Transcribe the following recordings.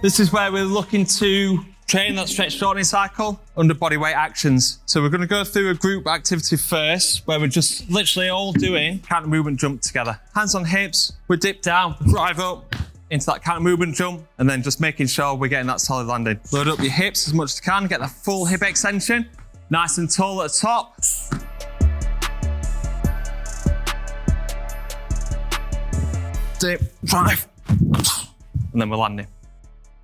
This is where we're looking to train that stretch shortening cycle under bodyweight actions. So we're going to go through a group activity first, where we're just literally all doing counter movement jump together. Hands on hips, we dip down, drive up into that counter movement jump, and then just making sure we're getting that solid landing. Load up your hips as much as you can, get that full hip extension, nice and tall at the top. Dip, drive, and then we're landing.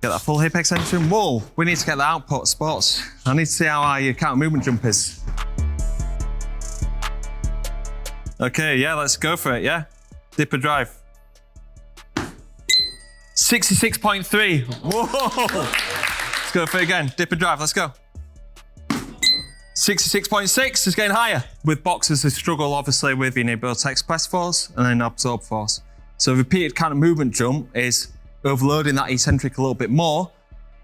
Get that full hip extension. Whoa, we need to get the output sports. I need to see how high your counter movement jump is. Okay, yeah, let's go for it, yeah? Dip and drive. 66.3, whoa! Let's go for it again, dip and drive, let's go. 66.6 is getting higher. With boxers, they struggle obviously with being able to express force and then absorb force. So repeated counter movement jump is overloading that eccentric a little bit more,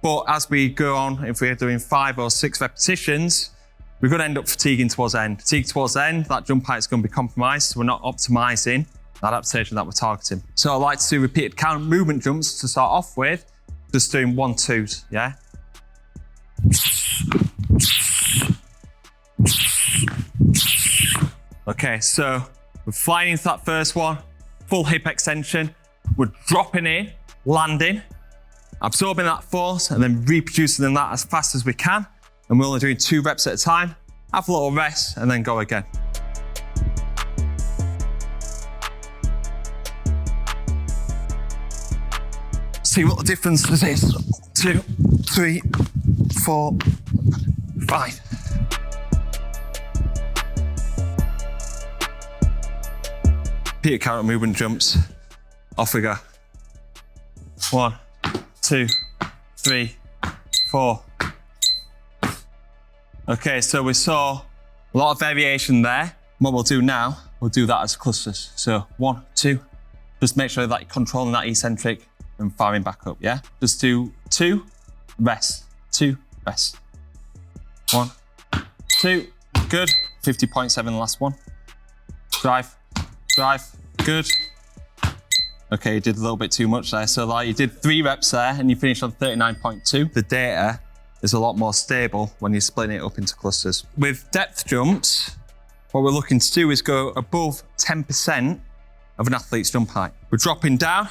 but as we go on, if we're doing 5 or 6 repetitions, we're going to end up fatiguing towards the end. Fatigue towards the end, that jump height is going to be compromised, so we're not optimizing the adaptation that we're targeting. So I like to do repeated counter movement jumps to start off with, just doing 1-2s, yeah? Okay, so we're flying into that first one, full hip extension, we're dropping in, landing, absorbing that force, and then reproducing that as fast as we can. And we're only doing 2 reps at a time. Have a little rest, and then go again. See what the difference is. 2, 3, 4, 5. Repeat counter movement jumps. Off we go. 1, 2, 3, 4. Okay, so we saw a lot of variation there. What we'll do now, we'll do that as clusters. So 1, 2, just make sure that you're controlling that eccentric and firing back up, yeah? Just do 2, rest, 2, rest. 1, 2, good. 50.7, the last one. Drive, drive, good. Okay, you did a little bit too much there. So like you did 3 reps there and you finished on 39.2. The data is a lot more stable when you're splitting it up into clusters. With depth jumps, what we're looking to do is go above 10% of an athlete's jump height. We're dropping down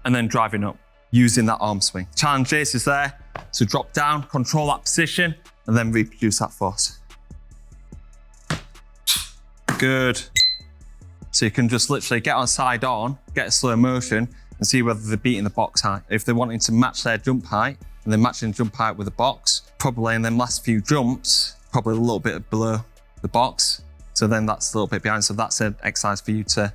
and then driving up using that arm swing. Challenge is there to drop down, control that position, and then reproduce that force. Good. So you can just literally get on side on, get a slow motion, and see whether they're beating the box height. If they're wanting to match their jump height, and they're matching jump height with the box, probably in them last few jumps, probably a little bit below the box. So then that's a little bit behind. So that's an exercise for you to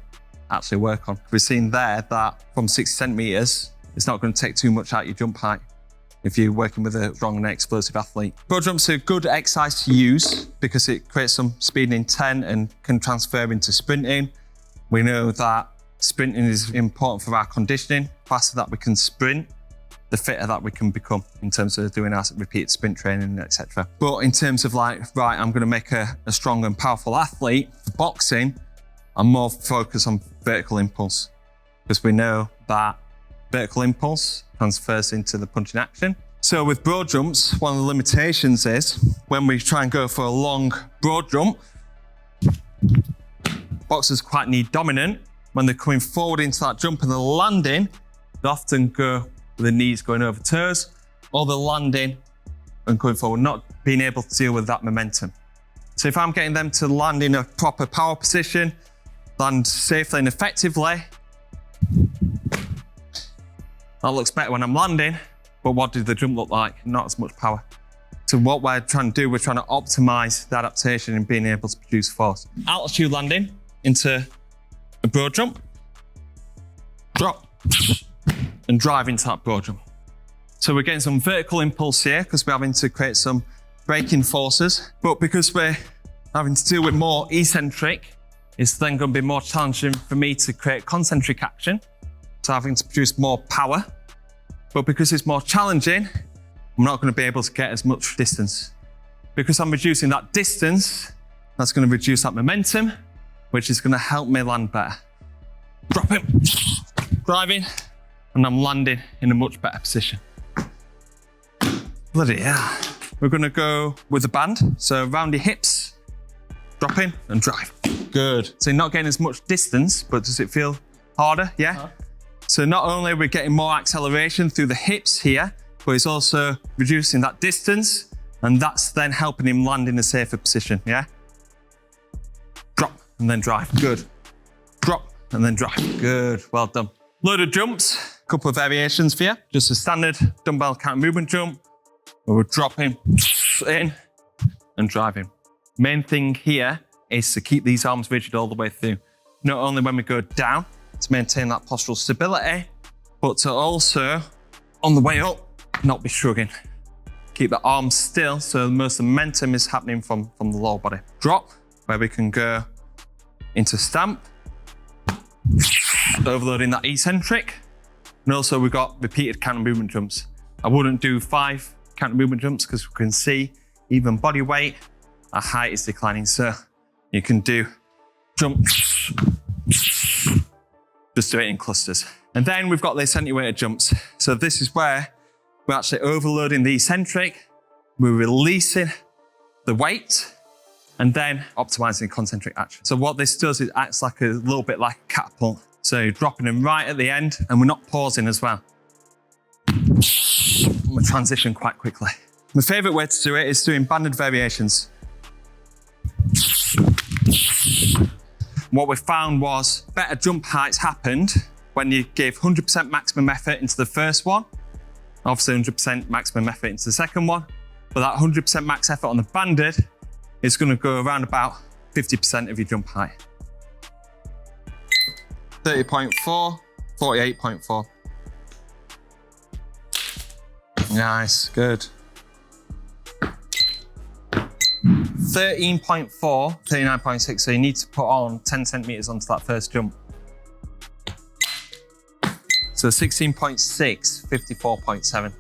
actually work on. We've seen there that from 60 centimeters, it's not going to take too much out of your jump height if you're working with a strong and explosive athlete. Broad jumps are a good exercise to use because it creates some speed and intent and can transfer into sprinting. We know that sprinting is important for our conditioning. The faster that we can sprint, the fitter that we can become in terms of doing our repeated sprint training, etc. But in terms of like, right, I'm going to make a strong and powerful athlete, for boxing, I'm more focused on vertical impulse because we know that vertical impulse transfers into the punching action. So with broad jumps, one of the limitations is when we try and go for a long broad jump, boxers quite need dominant. When they're coming forward into that jump and they're landing, they often go with the knees going over toes, or they're landing and going forward, not being able to deal with that momentum. So if I'm getting them to land in a proper power position, land safely and effectively, that looks better when I'm landing, but what did the jump look like? Not as much power. So what we're trying to do, we're trying to optimize the adaptation and being able to produce force. Altitude landing into a broad jump, drop, and drive into that broad jump. So we're getting some vertical impulse here because we're having to create some braking forces, but because we're having to deal with more eccentric, it's then going to be more challenging for me to create concentric action, so having to produce more power. But because it's more challenging, I'm not going to be able to get as much distance. Because I'm reducing that distance, that's going to reduce that momentum, which is going to help me land better. Drop it, driving, and I'm landing in a much better position. Bloody hell. We're gonna go with the band. So round your hips, drop in and drive. Good. So you're not getting as much distance, but does it feel harder? Yeah? So not only are we getting more acceleration through the hips here, but it's also reducing that distance, and that's then helping him land in a safer position, yeah? Drop and then drive, good. Drop and then drive, good, well done. Load of jumps, a couple of variations for you. Just a standard dumbbell counter movement jump, where we're dropping in and driving. Main thing here is to keep these arms rigid all the way through. Not only when we go down, to maintain that postural stability, but to also, on the way up, not be shrugging. Keep the arms still, so most of the momentum is happening from the lower body. Drop, where we can go into stamp, overloading that eccentric, and also we've got repeated counter movement jumps. I wouldn't do 5 counter movement jumps because we can see even body weight, our height is declining, so you can do jumps, just do it in clusters. And then we've got the eccentric jumps. So this is where we're actually overloading the eccentric, we're releasing the weight, and then optimizing concentric action. So what this does is acts like a little bit like a catapult. So you're dropping them right at the end, and we're not pausing as well. We transition quite quickly. My favorite way to do it is doing banded variations. What we found was better jump heights happened when you gave 100% maximum effort into the first one, obviously 100% maximum effort into the second one, but that 100% max effort on the banded is going to go around about 50% of your jump height. 30.4, 48.4. Nice, good. 13.4, 39.6, so you need to put on 10 centimeters onto that first jump. So 16.6, 54.7.